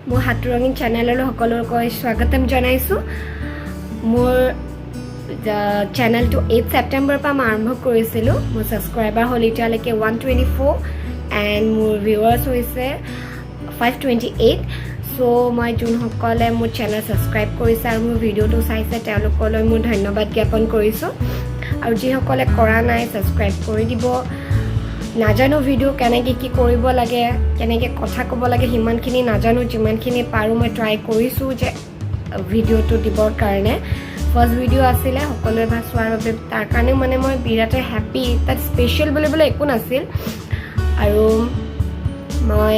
মোৰ হাতুৰঙিন চেনেললৈ সকলোকে স্বাগতম জনাইছোঁ। মোৰ চেনেলটো 8 ছেপ্টেম্বৰৰ পৰা মই আৰম্ভ কৰিছিলোঁ। মোৰ ছাবস্ক্ৰাইবাৰ হ'ল এতিয়ালৈকে 124 এণ্ড মোৰ ভিউৱাৰ্ছ হৈছে 528। চ' মই যোনসকলে মোৰ চেনেল ছাবস্ক্ৰাইব কৰিছে আৰু মোৰ ভিডিঅ'টো চাইছে তেওঁলোকলৈ মোৰ ধন্যবাদ জ্ঞাপন কৰিছোঁ। আৰু যিসকলে কৰা নাই ছাবস্ক্ৰাইব কৰি দিব। নাজানো ভিডিঅ' কেনেকৈ কি কৰিব লাগে, কেনেকৈ কথা ক'ব লাগে, সিমানখিনি নাজানো। যিমানখিনি পাৰোঁ মই ট্ৰাই কৰিছোঁ যে ভিডিঅ'টো দিবৰ কাৰণে। ফাৰ্ষ্ট ভিডিঅ' আছিলে সকলোৱে ভাল চোৱাৰ বাবে, তাৰ কাৰণেও মানে মই বিৰাটেই হেপ্পী। তাত স্পেচিয়েল বুলিবলৈ একো নাছিল। আৰু মই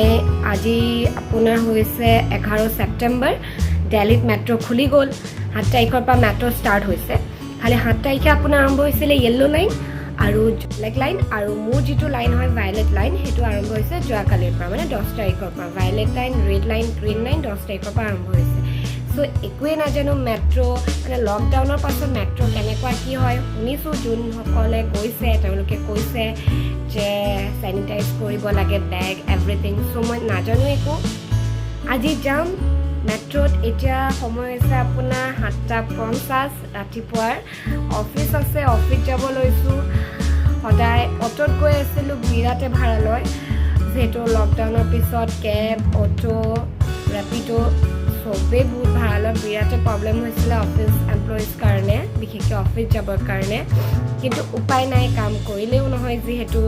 আজি আপোনাৰ হৈছে 11 ছেপ্টেম্বৰ, দিল্লীত মেট্ৰ' খুলি গ'ল। 7 তাৰিখৰ পৰা মেট্ৰ' ষ্টাৰ্ট হৈছে। খালি 7 তাৰিখে আপোনাৰ আৰম্ভ হৈছিলে য়েল্ল' লাইন আৰু ব্লেক লাইন, আৰু মোৰ যিটো লাইন হয় ভায়লেট লাইন, সেইটো আৰম্ভ হৈছে যোৱাকালিৰ পৰা, মানে 10 তাৰিখৰ পৰা। Violet line, red line, green line 10 তাৰিখৰ পৰা আৰম্ভ হৈছে। চ' একোৱে নাজানো মেট্ৰ' মানে লকডাউনৰ পাছত মেট্ৰ' কেনেকুৱা কি হয় শুনিছোঁ। যোনসকলে গৈছে তেওঁলোকে কৈছে যে চেনিটাইজ কৰিব লাগে বেগ এভৰিথিং। চ' মই নাজানো একো। আজি যাম মেট্ৰ'ত। এতিয়া সময় হৈছে আপোনাৰ 7:50 ৰাতিপুৱাৰ। অফিচ আছে, অফিচ যাব লৈছোঁ। সদায় অ'টোত গৈ আছিলোঁ, বিৰাটে ভাড়া লয় যিহেতু লকডাউনৰ পিছত কেব, অ'টো, ৰেপিড' চবেই বহুত ভাড়া লয়। বিৰাটে প্ৰব্লেম হৈছিলে অফিচ এমপ্লয়িজ কাৰণে, বিশেষকৈ অফিচ যাবৰ কাৰণে। কিন্তু উপায় নাই, কাম কৰিলেও নহয় যিহেতু।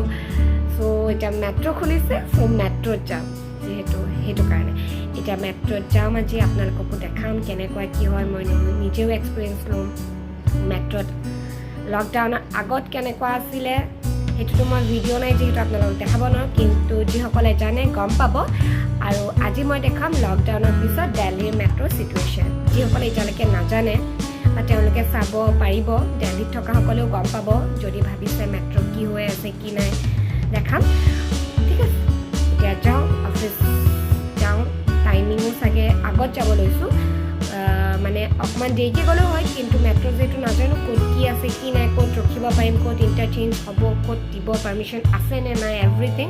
চ' এতিয়া মেট্ৰ' খুলিছে, চ' মেট্ৰ'ত যাম যিহেতু, সেইটো কাৰণে এতিয়া মেট্ৰ'ত যাম। আজি আপোনালোককো দেখাম কেনেকুৱা কি হয়। মই নিজেও এক্সপিৰিয়েঞ্চ ল'ম মেট্ৰ'ত। লকডাউনৰ আগত কেনেকুৱা আছিলে সেইটোতো মই ভিডিঅ' নাই যিহেতু আপোনালোকক দেখাব নোৱাৰোঁ, কিন্তু যিসকলে জানে গম পাব। আৰু আজি মই দেখাম লকডাউনৰ পিছত দিল্লীৰ মেট্ৰ' চিটুৱেশ্যন। যিসকলে এতিয়ালৈকে নাজানে বা তেওঁলোকে চাব পাৰিব, দিল্লীত থকাসকলেও গম পাব। যদি ভাবিছে মেট্ৰ' কি হৈ আছে কি নাই দেখাম, ঠিক আছে। এতিয়া যাওঁ, অফিচ যাওঁ। টাইমিঙো চাগে আগত যাব লৈছোঁ, মানে অকণমান দেৰিকৈ গ'লেও হয়। কিন্তু মেট্ৰ' যিহেতু নাজানো ক'ত কি আছে কি নাই, ক'ত ৰখিব পাৰিম, ক'ত ইণ্টাৰচেঞ্জ হ'ব, ক'ত দিব পাৰ্মিশ্যন আছে নে নাই, এভৰিথিং।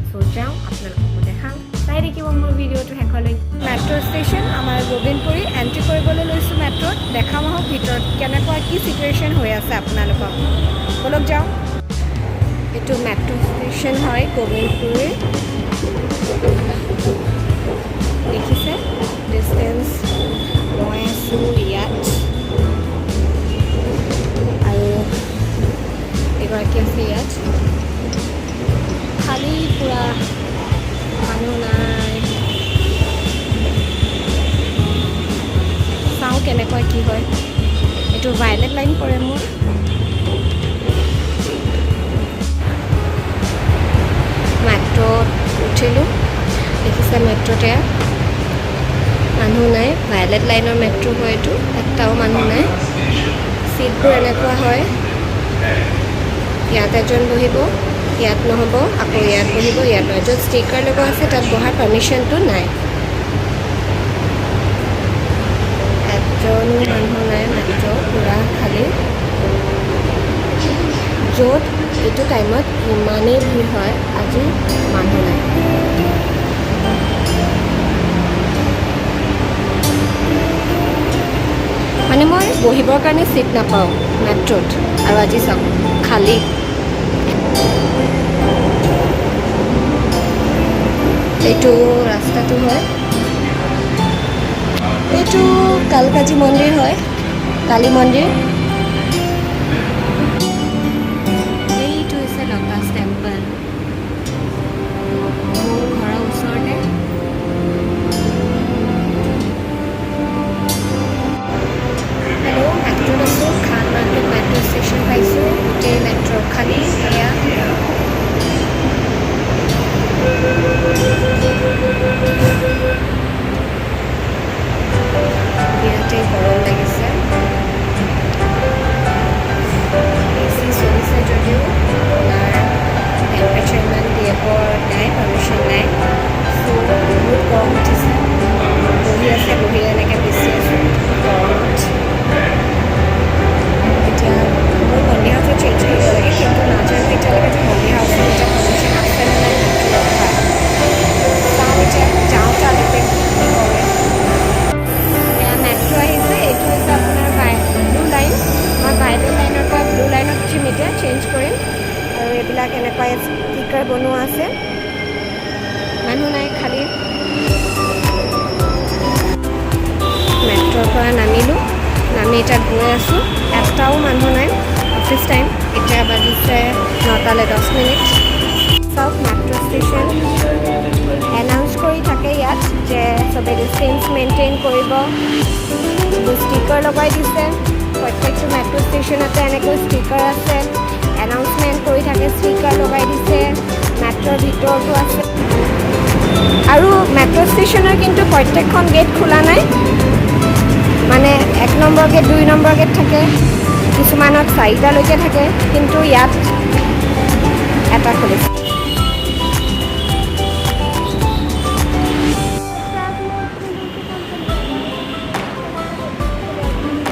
চ' যাওঁ, আপোনালোককো দেখাম। চাই থাকিব মোৰ ভিডিঅ'টো শেষলৈ। মেট্ৰ' ষ্টেচন আমাৰ গোবিন্দপুৰী এণ্ট্ৰি কৰিবলৈ লৈছোঁ মেট্ৰ'ত। দেখাম আহক ভিতৰত কেনেকুৱা কি চিটুৱেশ্যন হৈ আছে আপোনালোকক। বলক যাওঁ। এইটো মেট্ৰ' ষ্টেচন হয় গোবিন্দপুৰীৰ। দেখিছে ডিষ্টেঞ্চ, মই আছোঁ ইয়াত আৰু এগৰাকী আছে ইয়াত। খালী পূৰা মানুহ নাই। চাওঁ কেনেকুৱা কি হয়। এইটো ভায়লেট লাইন পৰে মোৰ। মেট্ৰ'ত উঠিলোঁ, দেখিছে মেট্ৰ'তে মানুহ নাই। ভায়লেট লাইনৰ মেট্ৰ' হয় এইটো, এটাও মানুহ নাই। চিটবোৰ এনেকুৱা হয়, ইয়াত এজন বহিব, ইয়াত নহ'ব, আকৌ ইয়াত বহিব, ইয়াত নহয়। য'ত ষ্টিকাৰ লগোৱা আছে তাত বহাৰ পাৰ্মিশ্যনটো নাই। এজনো মানুহ নাই, মেট্ৰ' পূৰা খালী। য'ত এইটো টাইমত ইমানেই ভিৰ হয়, আজি মানুহ নাই। মানে মই বহিবৰ কাৰণে ছিট নাপাওঁ মেট্ৰ'ত। আৰু আজি চাওক খালী। এইটো ৰাস্তাটো হয়, এইটো কালকাজি মন্দিৰ হয়, কালী মন্দিৰ। এইটো হৈছে ল'টাছ টেম্পল, মোৰ ঘৰৰ ওচৰতে। হেল্ল', মেট্ৰ'ত আছোঁ, খান মাৰ্কেট মেট্ৰ' ষ্টেচন পাইছোঁ। গোটেই মেট্ৰ' খালী। এয়া বিৰাটেই গৰম লাগিছে। এচি চলিছে যদিও আপোনাৰ টেম্পাৰেচাৰ ইমান দিব নাই, পাৰ্মিশ্যন নাই। চ' বহুত গৰম উঠিছে। বহি আছে, বহি এনেকৈ বেচি আছোঁ গৰমত। এতিয়া মোৰ মন্দিৰ হাউচত চেঞ্জ কৰিব লাগে, কিন্তু নাজানো এতিয়ালৈকে যে মন্দিৰ হাউচত এতিয়া পাৰ্মিশ্যন আছে নে নাই মেট্ৰ' ৰখাৰ। চাওঁ এতিয়া, যাওঁ তালৈকে কি কৰোঁ। আমি এতিয়া গৈ আছোঁ, এটাও মানুহ নাই। অফিচ টাইম এতিয়া বাজিছে 9টালৈ 10 মিনিট। চাওক মেট্ৰ' ষ্টেচন এনাউন্স কৰি থাকে ইয়াত যে চবে ডিষ্টেঞ্চ মেইনটেইন কৰিব। ষ্টিকাৰ লগাই দিছে, প্ৰত্যেকটো মেট্ৰ' ষ্টেচনতে এনেকৈ ষ্টিকাৰ আছে, এনাউন্সমেণ্ট কৰি থাকে, ষ্টিকাৰ লগাই দিছে। মেট্ৰ'ৰ ভিতৰতো আছে আৰু মেট্ৰ' ষ্টেচনৰ কিন্তু প্ৰত্যেকখন গেট খোলা নাই, মানে 1 নম্বৰ গেট 2 নম্বৰ গেট থাকে, কিছুমানত 4টালৈকে থাকে, কিন্তু ইয়াত এটা খুলিছে।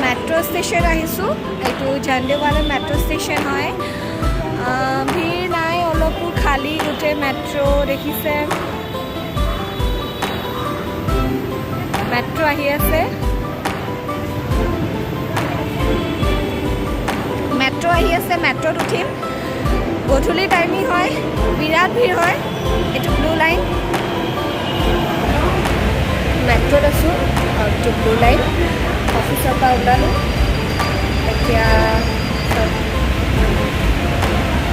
মেট্ৰ' ষ্টেচন আহিছোঁ, এইটো ঝাণ্ডেৱালা মেট্ৰ' ষ্টেচন হয়। ভিৰ নাই, অলপো খালী গোটেই মেট্ৰ' দেখিছে। মেট্ৰ' আহি আছে, মেট্ৰ' আহি আছে, মেট্ৰ'ত উঠিম। গধূলি টাইমিং হয়, বিৰাট ভিৰ হয়। এইটো ব্লু লাইন, মেট্ৰ'ত আছোঁ, এইটো ব্লু লাইন। অফিচৰ পৰা ওলালোঁ এতিয়া।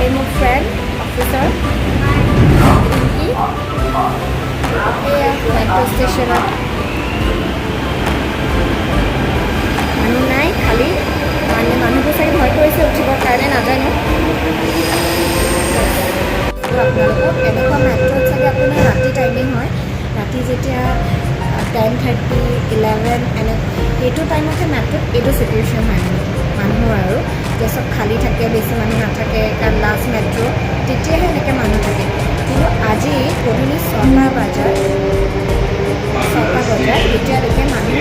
এই মোৰ ফ্ৰেণ্ড অফিচৰ ৰিংকি, এয়া মেট্ৰ' ষ্টেচনত মানুহ নাই, খালী মানে মানুহবোৰ চাগে ভয় কৰিছে উঠিবৰ কাৰণে, নাজানো। আপোনালোকক এনেকুৱা মেট্ৰ'ত চাগে আপোনাৰ ৰাতি টাইমিং হয়, ৰাতি যেতিয়া 10:30, 11 এইটো টাইমতে মেট্ৰ'ত এইটো চিটুৱেশ্যন হয় মানে মানুহৰ, আৰু যে চব খালী থাকে, বেছি মানুহ নাথাকে, কাৰণ লাষ্ট মেট্ৰ' তেতিয়াহে এনেকৈ মানুহ থাকে। কিন্তু আজি গধূলি 6টা বজাত এতিয়ালৈকে মানুহ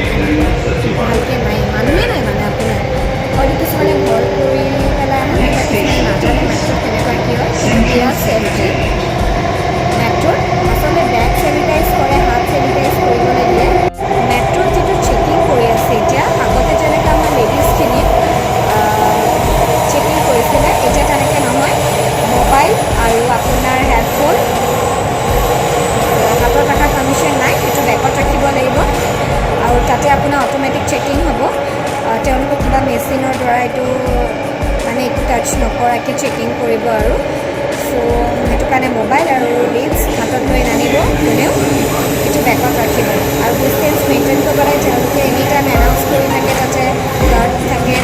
ভালকৈ নাই, মানুহেই নাই মানে আপোনাৰ। হয়তো কিছুমানে ভয় কৰি পেলাই আহে, কিছুমানে নাজানে মেট্ৰ'ত কেনেকুৱা কি হয়। এয়া চেফটি মেট্ৰ'ত আচলতে বেগ চেনিটাইজ কৰে, হাত চেনিটাইজ কৰিবলৈ দিয়ে। মেট্ৰ'ত যিটো চেকিং কৰি আছে এতিয়া, আগতে যেনেকৈ আমাৰ লেডিজখিনিক চেকিং কৰিছিলে, এতিয়া তেনেকৈ নহয়। মোবাইল আৰু আপোনাৰ হেডফোন হাতত ৰখাৰ পাৰ্মিশ্যন নাই, সেইটো বেগত ৰাখিব লাগিব। আৰু তাতে আপোনাৰ অট'মেটিক চেকিং হ'ব, তেওঁলোকে কিবা মেচিনৰ দ্বাৰা এইটো মানে একো টাচ নকৰাকৈ চেকিং কৰিব আৰু। চ' সেইটো কাৰণে মোবাইল আৰু লিডছ হাতত লৈ নানিব কোনেও, এইটো বেগত ৰাখিব। আৰু ডিষ্টেঞ্চ মেইনটেইন কৰিবলৈ তেওঁলোকে এনি টাইম এনাউন্স কৰি থাকে, তাতে গাৰ্ড থাকে।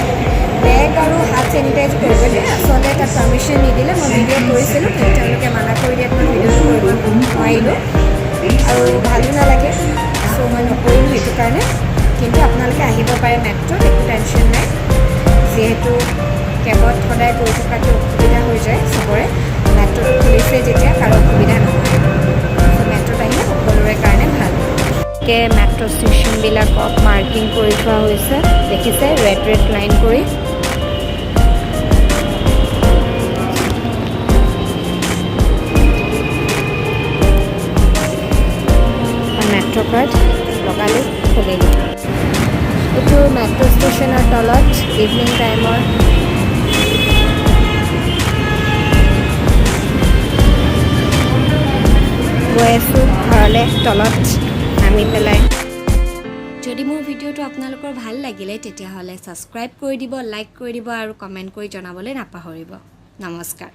বেগ আৰু হাত চেনিটাইজ কৰিব দিয়ে, আচলতে তাত পাৰ্মিশ্যন নিদিলে। মই ভিডিঅ' কৰিছিলোঁ, কিন্তু তেওঁলোকে মানা কৰি দিয়াত মই ভিডিঅ'টো কৰিব নোৱাৰিলোঁ আৰু ভালো নালাগে, চ' মই নকৰিলোঁ সেইটো কাৰণে। কিন্তু আপোনালোকে আহিব পাৰে মেট্ৰ'ত, একো টেনশ্যন নাই, যিহেতু কেবত সদায় গৈ থকাটো অসুবিধা হৈ যায় চবৰে। মেট্ৰ'টো খুলিছে যেতিয়া কাৰো অসুবিধা নহয়, মেট্ৰ'ত আহিলে সকলোৰে কাৰণে ভাল। মেট্ৰ' ষ্টেচনবিলাকক মাৰ্কিং কৰি থোৱা হৈছে, দেখিছে, ৰেড লাইন কৰি। মেট্ৰ' কাৰ্ড লগালোঁ, খুলিলোঁ। এইটো মেট্ৰ' ষ্টেচনৰ তলত ইভিনিং টাইমৰ গৈ আছোঁ ঘৰলৈ, তলত নামি পেলাই। যদি মোৰ ভিডিঅ'টো আপোনালোকৰ ভাল লাগিলে তেতিয়াহ'লে ছাবস্ক্ৰাইব কৰি দিব, লাইক কৰি দিব আৰু কমেণ্ট কৰি জনাবলৈ নাপাহৰিব। নমস্কাৰ।